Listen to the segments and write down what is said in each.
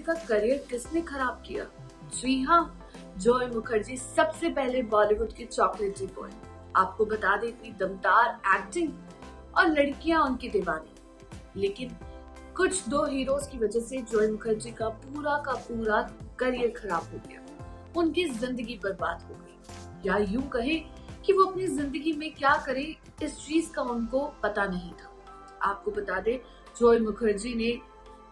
का करियर किसने खराब किया? जी हाँ, जॉय मुखर्जी सबसे पहले बॉलीवुड के चॉकलेटी बॉय। आपको बता दें, इतनी दमदार एक्टिंग और लड़कियां उनकी दीवानी। लेकिन कुछ दो हीरोज की वजह से जॉय मुखर्जी का पूरा करियर खराब हो गया। उनकी जिंदगी बर्बाद हो गई, या यूं कहे कि वो अपनी जिंदगी में क्या करे इस चीज का उनको पता नहीं था। आपको बता दें, जॉय मुखर्जी ने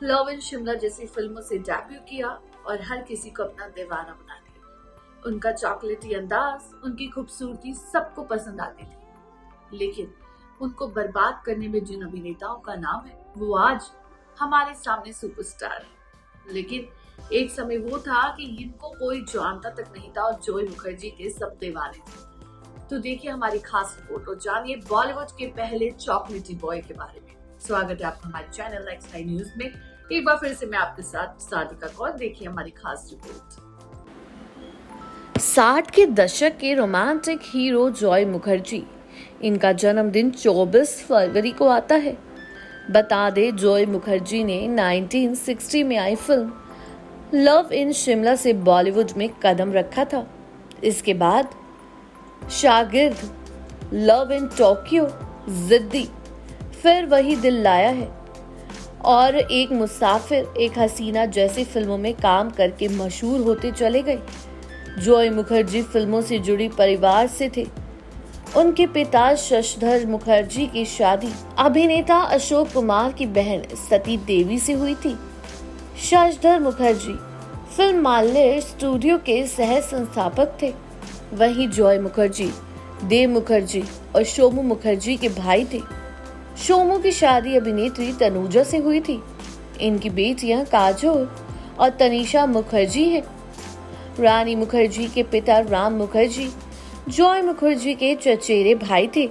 लव इन शिमला जैसी फिल्मों से डेब्यू किया और हर किसी को अपना दीवाना बना दिया। उनका चॉकलेटी अंदाज, उनकी खूबसूरती सबको पसंद आती थी। लेकिन उनको बर्बाद करने में जिन अभिनेताओं का नाम है, वो आज हमारे सामने सुपरस्टार है। लेकिन एक समय वो था कि इनको कोई जानता तक नहीं था और जॉय मुखर्जी के सब दीवाने थे। तो देखिए हमारी खास रिपोर्ट और जानिए बॉलीवुड के पहले चॉकलेटी बॉय के बारे में। स्वागत है आपका हमारे चैनल लाइक्सटाइल न्यूज में। एक बार फिर से मैं आपके साथ सादिका कौर। देखिए हमारी खास रिपोर्ट। 60 के दशक के रोमांटिक हीरो जॉय मुखर्जी, इनका जन्मदिन 24 फरवरी को आता है। बता दे, जॉय मुखर्जी ने 1960 में आई फिल्म लव इन शिमला से बॉलीवुड में कदम रखा था। इसके बाद शागिर्द, लव इन टोक्यो, जिद्दी, फिर वही दिल लाया है और एक मुसाफिर, एक हसीना जैसी फिल्मों में काम करके मशहूर होते चले गए। जॉय मुखर्जी फिल्मों से जुड़ी परिवार से थे। उनके पिता शशधर मुखर्जी की शादी अभिनेता अशोक कुमार की बहन सती देवी से हुई थी। शशधर मुखर्जी फिल्म माल्य स्टूडियो के सह संस्थापक थे। वहीं जॉय मुखर्जी देव मुखर्जी और शोमू मुखर्जी के भाई थे। शोमू की शादी अभिनेत्री तनुजा से हुई थी। इनकी बेटियां काजोल और तनीषा मुखर्जी हैं। रानी मुखर्जी के पिता राम मुखर्जी जॉय मुखर्जी के चचेरे भाई थे।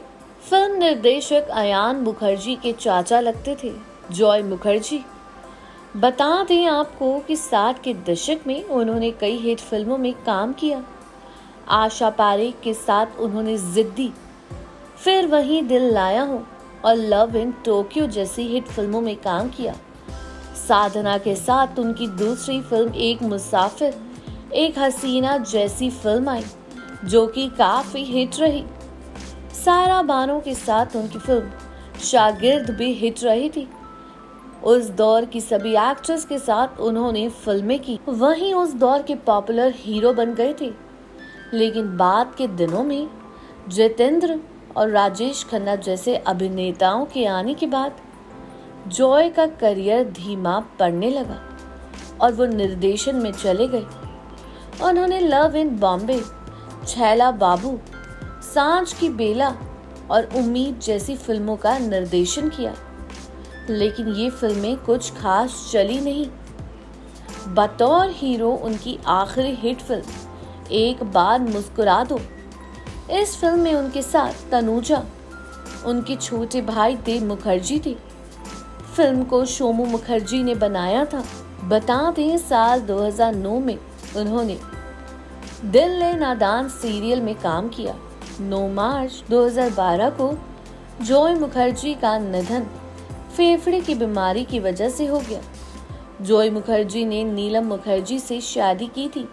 फिल्म निर्देशक अयान मुखर्जी के चाचा लगते थे जॉय मुखर्जी। बता दें आपको कि 60 के दशक में उन्होंने कई हिट फिल्मों में काम किया। आशा पारेख के साथ उन्होंने जिद्दी, फिर वही दिल लाया हूँ और लव इन टोक्यो जैसी हिट फिल्मों में काम किया। साधना के साथ उनकी दूसरी फिल्म एक मुसाफिर, एक हसीना जैसी फिल्म आई, जो कि काफी हिट रही। सारा बानो के साथ उनकी फिल्म शागिर्द भी हिट रही थी। उस दौर की सभी एक्ट्रेस के साथ उन्होंने फिल्में की, वहीं उस दौर के पॉपुलर हीरो बन गए थे। लेकिन बाद के दिनों में जितेंद्र और राजेश खन्ना जैसे अभिनेताओं के आने के बाद जॉय का करियर धीमा पड़ने लगा और वो निर्देशन में चले गए। उन्होंने लव इन बॉम्बे, छैला बाबू, सांझ की बेला और उम्मीद जैसी फिल्मों का निर्देशन किया। लेकिन ये फिल्में कुछ खास चली नहीं। बतौर हीरो उनकी आखिरी हिट फिल्म एक बार मुस्कुरा दो, इस फिल्म में उनके साथ तनुजा, उनके छोटे भाई देव मुखर्जी थे। फिल्म को शोमू मुखर्जी ने बनाया था। बता दें, साल 2009 में उन्होंने दिल ले नादान सीरियल में काम किया। 9 मार्च 2012 को जॉय मुखर्जी का निधन फेफड़े की बीमारी की वजह से हो गया। जॉय मुखर्जी ने नीलम मुखर्जी से शादी की थी।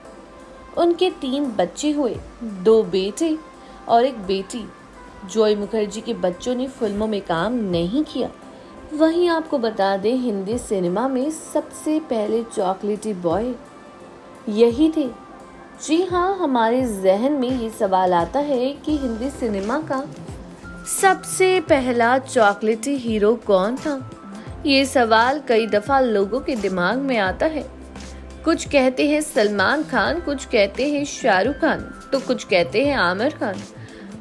उनके 3 बच्चे हुए, 2 बेटे और 1 बेटी। जॉय मुखर्जी के बच्चों ने फिल्मों में काम नहीं किया। वहीं आपको बता दें, हिंदी सिनेमा में सबसे पहले चॉकलेटी बॉय यही थे। जी हाँ, हमारे जहन में ये सवाल आता है कि हिंदी सिनेमा का सबसे पहला चॉकलेटी हीरो कौन था। ये सवाल कई दफा लोगों के दिमाग में आता है। कुछ कहते हैं सलमान खान, कुछ कहते हैं शाहरुख खान, तो कुछ कहते हैं आमिर खान।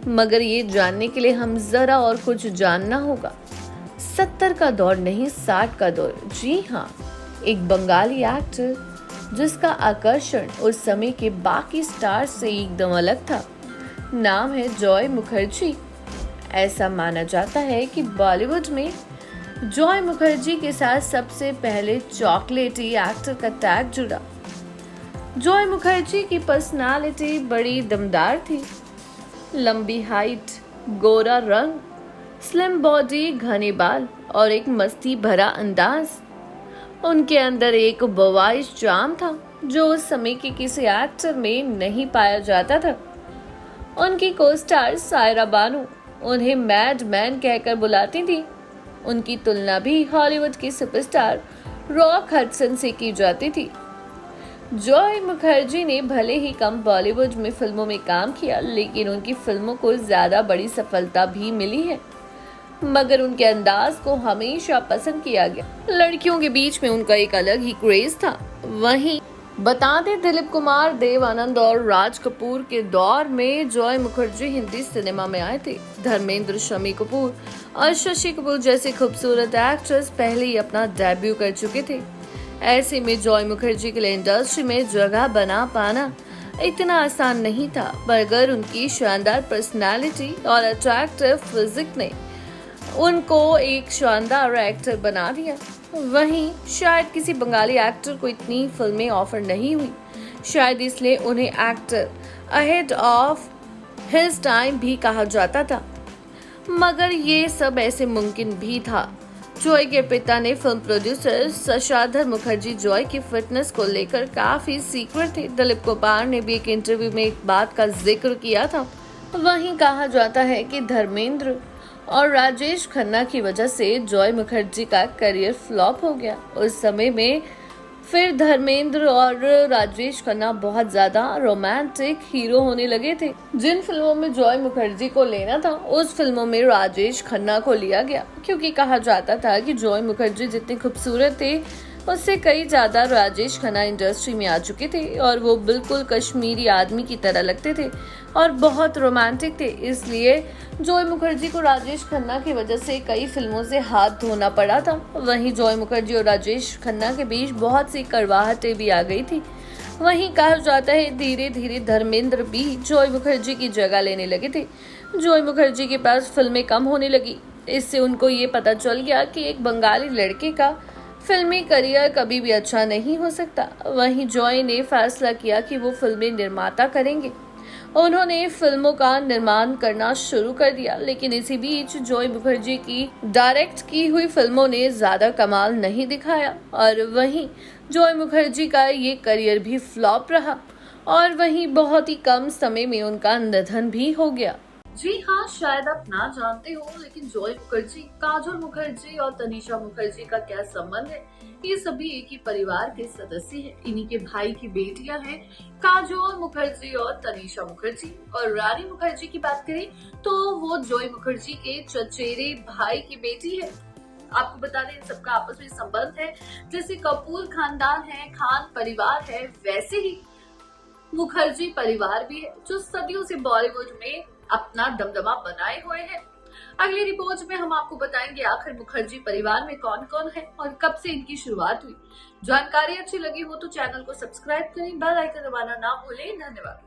मगर ये जानने के लिए हम जरा और कुछ जानना होगा। 70 का दौर नहीं, 60 का दौर। जी हाँ, एक बंगाली एक्टर जिसका आकर्षण उस समय के बाकी स्टार से एकदम अलग था। नाम है जॉय मुखर्जी। ऐसा माना जाता है कि बॉलीवुड में जॉय मुखर्जी के साथ सबसे पहले चॉकलेटी एक्टर का टैग जुड़ा। जॉय मुखर्जी की पर्सनालिटी बड़ी दमदार थी। लंबी हाइट, गोरा रंग, स्लिम बॉडी, घने बाल और एक मस्ती भरा अंदाज। उनके अंदर एक बवाइश चार्म था जो उस समय के किसी एक्टर में नहीं पाया जाता था। उनकी को-स्टार सायरा बानू उन्हें मैड मैन कहकर बुलाती थी। उनकी तुलना भी हॉलीवुड की सुपरस्टार रॉक हडसन से की जाती थी। जॉय मुखर्जी ने भले ही कम बॉलीवुड में फिल्मों में काम किया, लेकिन उनकी फिल्मों को ज्यादा बड़ी सफलता भी मिली है। मगर उनके अंदाज को हमेशा पसंद किया गया। लड़कियों के बीच में उनका एक अलग ही क्रेज था। वहीं बता दें, दिलीप कुमार, देव आनंद और राज कपूर के दौर में जॉय मुखर्जी हिंदी सिनेमा में आए थे। धर्मेंद्र, शम्मी कपूर और शशि कपूर जैसे खूबसूरत एक्ट्रेस पहले ही अपना डेब्यू कर चुके थे। ऐसे में जॉय मुखर्जी के लिए इंडस्ट्री में जगह बना पाना इतना आसान नहीं था, मगर उनकी शानदार पर्सनालिटी और अट्रैक्टिव फिजिक ने उनको एक शानदार एक्टर बना दिया। वहीं शायद किसी बंगाली एक्टर को इतनी फिल्में ऑफर नहीं हुई, शायद इसलिए उन्हें actor ahead of his time भी कहा जाता था। मगर ये सब ऐसे मुमकिन भी था। जॉय के पिता ने film producer Shashadhar Mukherjee Joy की फिटनेस को लेकर काफी सीक्रेट थे। दिलीप कुमार ने भी एक इंटरव्यू में एक बात का जिक्र किया था। वहीं कहा जाता है कि धर्मेंद्र और राजेश खन्ना की वजह से जॉय मुखर्जी का करियर फ्लॉप हो गया। उस समय में फिर धर्मेंद्र और राजेश खन्ना बहुत ज्यादा रोमांटिक हीरो होने लगे थे। जिन फिल्मों में जॉय मुखर्जी को लेना था, उस फिल्मों में राजेश खन्ना को लिया गया, क्योंकि कहा जाता था कि जॉय मुखर्जी जितने खूबसूरत थे उससे कई ज्यादा राजेश खन्ना इंडस्ट्री में आ चुके थे और वो बिल्कुल कश्मीरी आदमी की तरह लगते थे और बहुत रोमांटिक थे। इसलिए जॉय मुखर्जी को राजेश खन्ना की वजह से कई फिल्मों से हाथ धोना पड़ा था। वहीं जॉय मुखर्जी और राजेश खन्ना के बीच बहुत सी कड़वाहटें भी आ गई थी। वहीं कहा जाता है धीरे धीरे धर्मेंद्र भी जॉय मुखर्जी की जगह लेने लगे थे। जॉय मुखर्जी के पास फिल्में कम होने लगी। इससे उनको ये पता चल गया कि एक बंगाली लड़के का फिल्मी करियर कभी भी अच्छा नहीं हो सकता। वहीं जॉय ने फैसला किया कि वो फिल्में निर्माता करेंगे। उन्होंने फिल्मों का निर्माण करना शुरू कर दिया, लेकिन इसी बीच जॉय मुखर्जी की डायरेक्ट की हुई फिल्मों ने ज्यादा कमाल नहीं दिखाया और वहीं जॉय मुखर्जी का ये करियर भी फ्लॉप रहा और वहीं बहुत ही कम समय में उनका निधन भी हो गया। जी हाँ, शायद आप ना जानते हो, लेकिन जॉय मुखर्जी, काजोल मुखर्जी और तनीषा मुखर्जी का क्या संबंध है? ये सभी एक ही परिवार के सदस्य हैं। इन्हीं के भाई की बेटियां हैं काजोल मुखर्जी और तनीषा मुखर्जी। और रानी मुखर्जी की बात करें तो वो जॉय मुखर्जी के चचेरे भाई की बेटी है। आपको बता दें, इन सबका आपस में संबंध है। जैसे कपूर खानदान है, खान परिवार है, वैसे ही मुखर्जी परिवार भी है, जो सदियों से बॉलीवुड में अपना दमदमा बनाए हुए हैं। अगली रिपोर्ट में हम आपको बताएंगे आखिर मुखर्जी परिवार में कौन कौन है और कब से इनकी शुरुआत हुई। जानकारी अच्छी लगी हो तो चैनल को सब्सक्राइब करें, बेल आइकन दबाना ना भूलें। धन्यवाद।